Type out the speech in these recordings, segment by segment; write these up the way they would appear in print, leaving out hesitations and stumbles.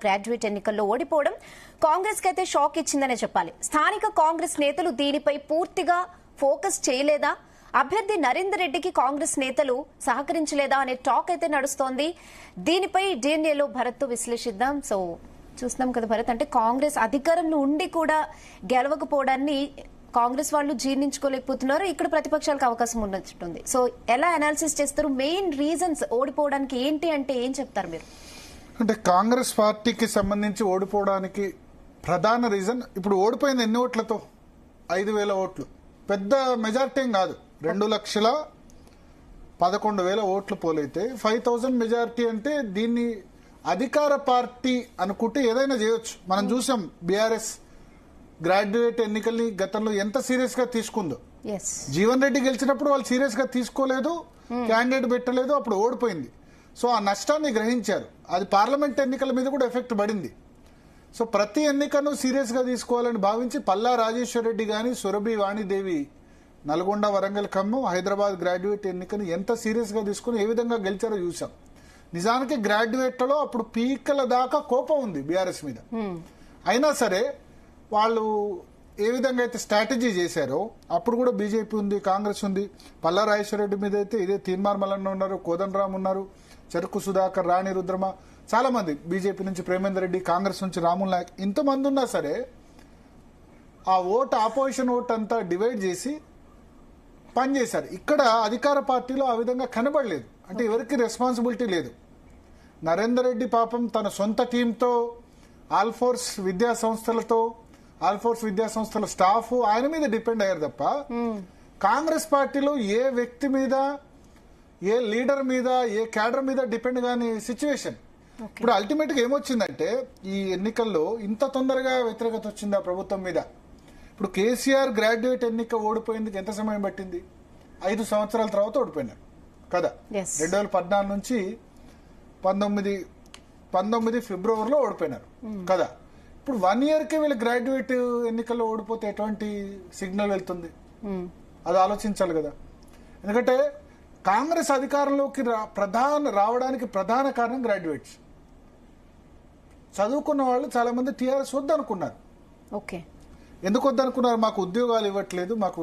Graduate ఎన్నికల్లో ఓడిపోవడం కాంగ్రెస్ కి అయితే షాక్ ఇచ్చిందనే చెప్పాలి. స్థానిక కాంగ్రెస్ నేతలు దీనిపై పూర్తిగా ఫోకస్ చేయలేదా, అభ్యర్థి నరేందర్ రెడ్డికి కాంగ్రెస్ నేతలు సహకరించలేదా అనే టాక్ అయితే నడుస్తోంది. దీనిపై డిఎన్ఏలో భరత్ తో విశ్లేషిద్దాం. సో చూస్తున్నాం కదా భరత్, అంటే కాంగ్రెస్ అధికారంలో ఉండి కూడా గెలవకపోవడాన్ని కాంగ్రెస్ వాళ్ళు జీర్ణించుకోలేకపోతున్నారు. ఇక్కడ ప్రతిపక్షాలకు అవకాశం ఉన్నట్టుంది. సో ఎలా అనాలిసిస్ చేస్తారు? మెయిన్ రీజన్స్ ఓడిపోవడానికి ఏంటి అంటే ఏం చెప్తారు మీరు? అంటే కాంగ్రెస్ పార్టీకి సంబంధించి ఓడిపోవడానికి ప్రధాన రీజన్, ఇప్పుడు ఓడిపోయింది ఎన్ని ఓట్లతో? 5,000 ఓట్లు. పెద్ద మెజార్టీ ఏం కాదు. 2,11,000 ఓట్లు పోలైతే 5,000 మెజార్టీ అంటే దీన్ని అధికార పార్టీ అనుకుంటే ఏదైనా చేయొచ్చు. మనం చూసాం బీఆర్ఎస్ గ్రాడ్యుయేట్ ఎన్నికల్ని గతంలో ఎంత సీరియస్ గా తీసుకుందో. జీవన్ రెడ్డి గెలిచినప్పుడు వాళ్ళు సీరియస్ గా తీసుకోలేదు, క్యాండిడేట్ పెట్టలేదు, అప్పుడు ఓడిపోయింది. సో ఆ నష్టాన్ని గ్రహించారు. అది పార్లమెంట్ ఎన్నికల మీద కూడా ఎఫెక్ట్ పడింది. సో ప్రతి ఎన్నికను సీరియస్ గా తీసుకోవాలని భావించి పల్లా రాజేశ్వర్ రెడ్డి గాని, సురభి వాణిదేవి నల్గొండ, వరంగల్, ఖమ్మం, హైదరాబాద్ గ్రాడ్యుయేట్ ఎన్నికను ఎంత సీరియస్ గా తీసుకుని ఏ విధంగా గెలిచారో చూసాం. నిజానికి గ్రాడ్యుయేట్లలో అప్పుడు పీకల దాకా కోపం ఉంది బీఆర్ఎస్ మీద. అయినా సరే వాళ్ళు ఏ విధంగా అయితే స్ట్రాటజీ చేశారో, అప్పుడు కూడా బీజేపీ ఉంది, కాంగ్రెస్ ఉంది. పల్లా రాజేశ్వర రెడ్డి మీద అయితే ఇదే తీన్మార్ మల్లన్న ఉన్నారు, కోదండరామ్ ఉన్నారు, చెరుకు సుధాకర్, రాణి రుద్రమ, చాలా మంది బీజేపీ నుంచి ప్రేమేందర్ రెడ్డి, కాంగ్రెస్ నుంచి రాముల్ నాయక్, ఇంతమంది ఉన్నా సరే ఆ ఓటు, ఆపోజిషన్ ఓటు అంతా డివైడ్ చేసి పనిచేశారు. ఇక్కడ అధికార పార్టీలో ఆ విధంగా కనబడలేదు. అంటే ఎవరికి రెస్పాన్సిబిలిటీ లేదు. నరేందర్ రెడ్డి పాపం తన సొంత టీంతో, ఆల్ఫోర్స్ విద్యా సంస్థల స్టాఫ్ ఆయన మీద డిపెండ్ అయ్యారు తప్ప కాంగ్రెస్ పార్టీలో ఏ వ్యక్తి మీద, ఏ లీడర్ మీద, ఏ క్యాడర్ మీద డిపెండ్ కాని సిచ్యువేషన్. ఇప్పుడు అల్టిమేట్ గా ఏమొచ్చిందంటే ఈ ఎన్నికల్లో ఇంత తొందరగా వ్యతిరేకత వచ్చింది ఆ ప్రభుత్వం మీద. ఇప్పుడు కేసీఆర్ గ్రాడ్యుయేట్ ఎన్నిక ఓడిపోయేందుకు ఎంత సమయం పట్టింది? 5 సంవత్సరాల తర్వాత ఓడిపోయినారు కదా. 2014 నుంచి 19 ఫిబ్రవరిలో ఓడిపోయినారు కదా. ఇప్పుడు 1 year కే వీళ్ళు గ్రాడ్యుయేట్ ఎన్నికల్లో ఓడిపోతే ఎటువంటి సిగ్నల్ వెళ్తుంది? అది ఆలోచించాలి కదా. ఎందుకంటే కాంగ్రెస్ అధికారంలోకి రావడానికి ప్రధాన కారణం గ్రాడ్యుయేట్స్. చదువుకున్న వాళ్ళు చాలా మంది టీఆర్ఎస్ వద్దనుకున్నారు. ఎందుకు వద్దనుకున్నారు? మాకు ఉద్యోగాలు ఇవ్వట్లేదు, మాకు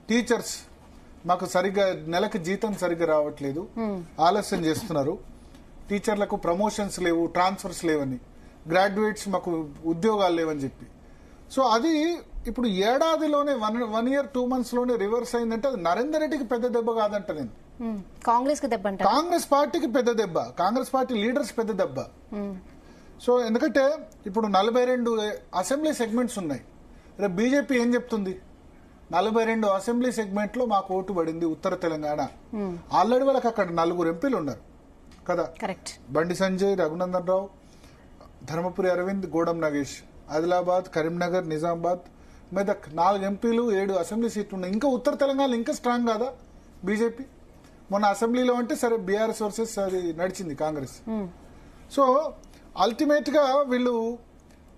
టీచర్స్ మాకు సరిగ్గా నెలకు జీతం సరిగ్గా రావట్లేదు, ఆలస్యం చేస్తున్నారు, టీచర్లకు ప్రమోషన్స్ లేవు, ట్రాన్స్ఫర్స్ లేవని, గ్రాడ్యుయేట్స్ మాకు ఉద్యోగాలు లేవని చెప్పి. సో అది ఇప్పుడు ఏడాదిలోనే 1 year 2 months లోనే రివర్స్ అయిందంటే అది నరేందర్ రెడ్డికి పెద్ద దెబ్బ కాదంట. నేను కాంగ్రెస్ పార్టీకి పెద్ద దెబ్బ, కాంగ్రెస్ పార్టీ లీడర్స్ పెద్ద దెబ్బ. సో ఎందుకంటే ఇప్పుడు 42 అసెంబ్లీ సెగ్మెంట్స్ ఉన్నాయి. రేపు బీజేపీ ఏం చెప్తుంది? 42 అసెంబ్లీ సెగ్మెంట్ లో మాకు ఓటు పడింది ఉత్తర తెలంగాణ. ఆల్రెడీ వాళ్ళకి అక్కడ 4 ఎంపీలు ఉన్నారు కదా. బండి సంజయ్, రఘునందన్ రావు, ధర్మపురి అరవింద్, గోడం నాగేష్. ఆదిలాబాద్, కరీంనగర్, నిజామాబాద్, మెదక్ 4 ఎంపీలు, 7 అసెంబ్లీ సీట్లు ఉన్నాయి. ఇంకా ఉత్తర తెలంగాణ ఇంకా స్ట్రాంగ్ కాదా బీజేపీ? మొన్న అసెంబ్లీలో అంటే సరే బీఆర్ఎస్ వర్సెస్ అది నడిచింది కాంగ్రెస్. సో అల్టిమేట్ గా వీళ్ళు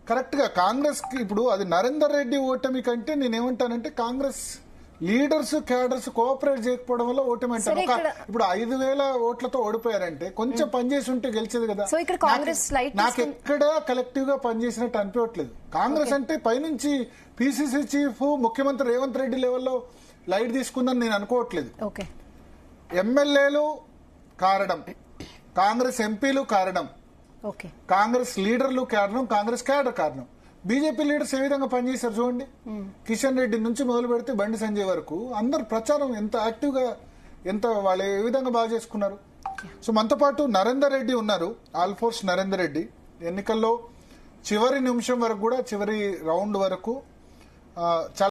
కరెక్ట్ గా కాంగ్రెస్ కి ఇప్పుడు అది నరేందర్ రెడ్డి ఓటమి కంటే నేనేమంటానంటే కాంగ్రెస్ లీడర్స్, క్యాడర్స్ కోఆపరేట్ చేయకపోవడం వల్ల ఓటమి అంటారు. ఇప్పుడు 5,000 ఓట్లతో ఓడిపోయారంటే కొంచెం పనిచేసి ఉంటే గెలిచేది కదా. నాకు ఎక్కడ కలెక్టివ్ గా పనిచేసినట్టు అనిపించట్లేదు. కాంగ్రెస్ అంటే పైనుంచి పిసిసి చీఫ్, ముఖ్యమంత్రి రేవంత్ రెడ్డి లెవెల్లో లైట్ తీసుకుందని నేను అనుకోవట్లేదు. ఎమ్మెల్యేలు కారణం, కాంగ్రెస్ ఎంపీలు కారణం, కాంగ్రెస్ లీడర్లు కారణం, కాంగ్రెస్ క్యాడర్ కారణం. బీజేపీ లీడర్స్ ఏ విధంగా పనిచేశారు చూడండి. కిషన్ రెడ్డి నుంచి మొదలు పెడితే బండి సంజయ్ వరకు అందరు ప్రచారం ఎంత యాక్టివ్ గా, ఎంత వాళ్ళు ఏ విధంగా బాగా చేసుకున్నారు. సో మనతో పాటు నరేందర్ రెడ్డి ఉన్నారు, ఆల్ఫోర్స్ నరేందర్ రెడ్డి. ఎన్నికల్లో చివరి నిమిషం వరకు కూడా, చివరి రౌండ్ వరకు చాలా